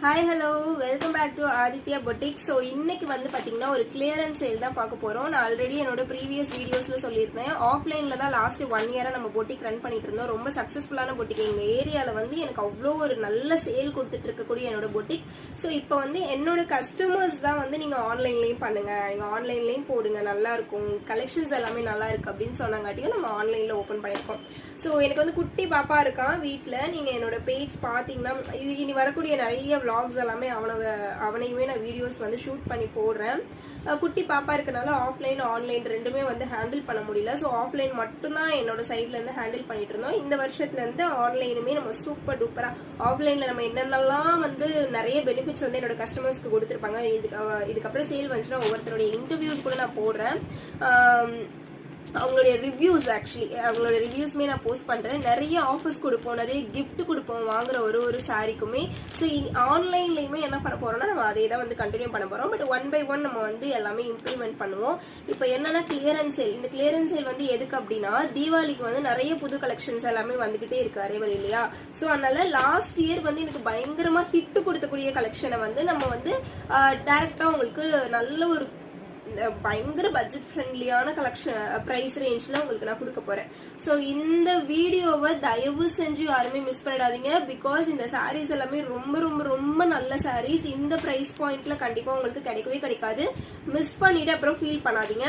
Hi, hello, welcome back to Aditya Boutique. So, இன்னைக்கு வந்து பாத்தீங்கன்னா ஒரு clearance sale தான் பார்க்க போறோம். நான் ஆல்ரெடி என்னோட previous videosல சொல்லியிருந்தேன். ஆஃப்லைன்ல தான் லாஸ்ட் 1 இயரா நம்ம boutique ரன் பண்ணிட்டு இருந்தோம். ரொம்ப சக்சஸ்ஃபுல்லான boutique. எங்க ஏரியால வந்து எனக்கு அவ்வளோ ஒரு நல்ல சேல் கொடுத்துட்டு இருக்கக்கூடிய என்னோட boutique. ஸோ இப்போ வந்து என்னோட கஸ்டமர்ஸ் தான் வந்து நீங்க ஆன்லைன்லயும் பண்ணுங்க, நீங்க ஆன்லைன்லயும் போடுங்க, நல்லா இருக்கும், கலெக்ஷன்ஸ் எல்லாமே நல்லா இருக்கு அப்படின்னு சொன்னாங்காட்டியும் நம்ம ஆன்லைன்ல ஓபன் பண்ணிருக்கோம். ஸோ எனக்கு வந்து குட்டி பாப்பா இருக்கான் வீட்டுல. நீங்க என்னோட பேஜ் பாத்தீங்கன்னா இனி வரக்கூடிய நிறைய vlogs எல்லாமே அவனையுமே நான் வீடியோஸ் வந்து ஷூட் பண்ணி போடுறேன். குட்டி பாப்பா இருக்கனால ஆஃப்லைன் ஆன்லைன் ரெண்டுமே வந்து ஹேண்டில் பண்ண முடியல. ஸோ ஆஃப்லைன் மட்டும்தான் என்னோட சைட்ல இருந்து ஹேண்டில் பண்ணிட்டு இருந்தோம். இந்த வருஷத்துல இருந்து ஆன்லைனுமே நம்ம சூப்பர் டூப்பரா ஆஃப்லைன்ல நம்ம என்னென்னலாம் வந்து நிறைய பெனிஃபிட்ஸ் வந்து என்னோட கஸ்டமர்ஸ்க்கு கொடுத்துருப்பாங்க. இதுக்கப்புறம் சேல் வந்துச்சுன்னா ஒவ்வொருத்தருடைய இன்டர்வியூஸ் கூட நான் போடுறேன். அவங்களுடைய ரிவ்யூஸ் அவங்களோட ரிவ்யூஸ்மே நான் போஸ்ட் பண்றேன். நிறைய ஆஃபர்ஸ் கொடுப்போம், நிறைய கிஃப்ட் கொடுப்போம் வாங்குற ஒரு சாரிக்குமே. ஸோ ஆன்லைன்லயுமே என்ன பண்ண போறோம்னா நம்ம அதே தான் வந்து கண்டினியூ பண்ண போறோம். பட் 1 by 1 நம்ம வந்து எல்லாமே இம்ப்ளிமெண்ட் பண்ணுவோம். இப்போ என்னன்னா கிளியரன்ஸ் சேல். இந்த கிளியரன்ஸ் சேல் வந்து எதுக்கு அப்படின்னா தீபாவளிக்கு வந்து நிறைய புது கலெக்ஷன்ஸ் எல்லாமே வந்துகிட்டே இருக்கு அரைவல் இல்லையா. ஸோ அதனால லாஸ்ட் இயர் வந்து எனக்கு பயங்கரமா ஹிட் கொடுத்தக்கூடிய கலெக்ஷனை வந்து நம்ம வந்து டைரக்டா உங்களுக்கு நல்ல ஒரு பயங்கர பட்ஜெட் ஃப்ரெண்ட்லியான கலெக்ஷன் பிரைஸ் ரேஞ்ச்ல உங்களுக்கு நான் கொடுக்க போறேன். ஸோ இந்த வீடியோவை தயவு செஞ்சு யாருமே மிஸ் பண்ணிடாதீங்க. பிகாஸ் இந்த சாரீஸ் எல்லாமே ரொம்ப ரொம்ப ரொம்ப நல்ல சாரீஸ். இந்த பிரைஸ் பாயிண்ட்ல கண்டிப்பா உங்களுக்கு கிடைக்கவே கிடைக்காது. மிஸ் பண்ணிட்டு அப்புறம் ஃபீல் பண்ணாதீங்க.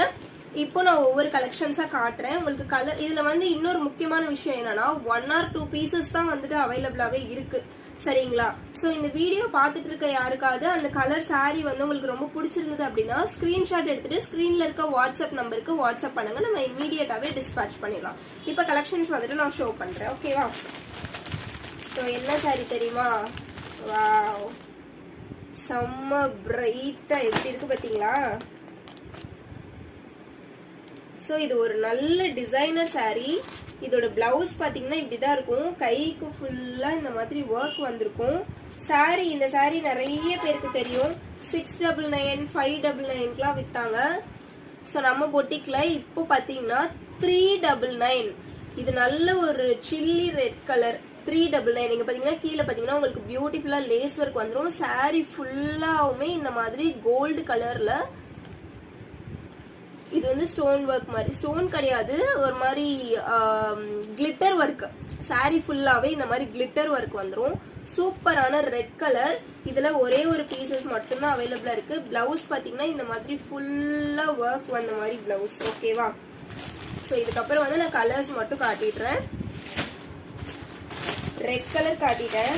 இப்போ நான் ஒவ்வொரு கலெக்ஷன்ஸா காட்டுறேன் உங்களுக்கு. கலர் இதுல வந்து இன்னொரு முக்கியமான விஷயம் என்னன்னா 1 or 2 பீசஸ் தான் வந்துட்டு அவைலபிளாவே இருக்கு, சரிங்களா. சோ இந்த வீடியோ பாத்துட்டு இருக்க யாருக்காவது அந்த கலர் சாரி வந்து உங்களுக்கு ரொம்ப பிடிச்சிருந்தது அப்படின்னா ஸ்கிரீன்ஷாட் எடுத்துட்டு ஸ்கிரீன்ல இருக்க வாட்ஸ்அப் நம்பருக்கு வாட்ஸ்அப் பண்ணுங்க, நம்ம இமீடியட்டாவே டிஸ்பேட்ச் பண்ணிடலாம். இப்ப கலெக்ஷன்ஸ் வந்துட்டு நான் ஷோ பண்றேன், ஓகேவா. சோ என்ன சாரி தெரியுமா, வாவ், செம்ம பிரைட்டா எப்படி இருக்கு பாத்தீங்களா. ஸோ இது ஒரு நல்ல டிசைனர் சாரீ. இதோட பிளவுஸ் பாத்தீங்கன்னா இப்படிதான் இருக்கும். கைக்கு ஃபுல்லா இந்த மாதிரி ஒர்க் வந்திருக்கும். சாரீ இந்த சாரீ நிறைய பேருக்கு தெரியும். 699 599 வித்தாங்க. ஸோ நம்ம பொட்டிக்ல இப்போ பாத்தீங்கன்னா 399. இது நல்ல ஒரு சில்லி ரெட் கலர் 399. நீங்க பாத்தீங்கன்னா கீழே பாத்தீங்கன்னா உங்களுக்கு பியூட்டிஃபுல்லா லேஸ் ஒர்க் வந்துடும். சாரீ ஃபுல்லாவுமே இந்த மாதிரி கோல்டு கலர்ல. இது வந்து ஸ்டோன் ஒர்க் மாதிரி, ஸ்டோன் கிடையாது, ஒரு மாதிரி கிளிட்டர் ஒர்க். சாரி ஃபுல்லாவே இந்த மாதிரி கிளிட்டர் ஒர்க் வந்துடும். சூப்பரான ரெட் கலர். இதுல ஒரே ஒரு பீசஸ் மட்டும்தான் அவைலபிளா இருக்கு. பிளவுஸ் பாத்தீங்கன்னா இந்த மாதிரி ஃபுல்லா ஒர்க் வந்த மாதிரி பிளவுஸ், ஓகேவா. சோ இதுக்கப்புறம் வந்து நான் கலர்ஸ் மட்டும் காட்டிடுறேன். Red colour காட்டிட்டேன்.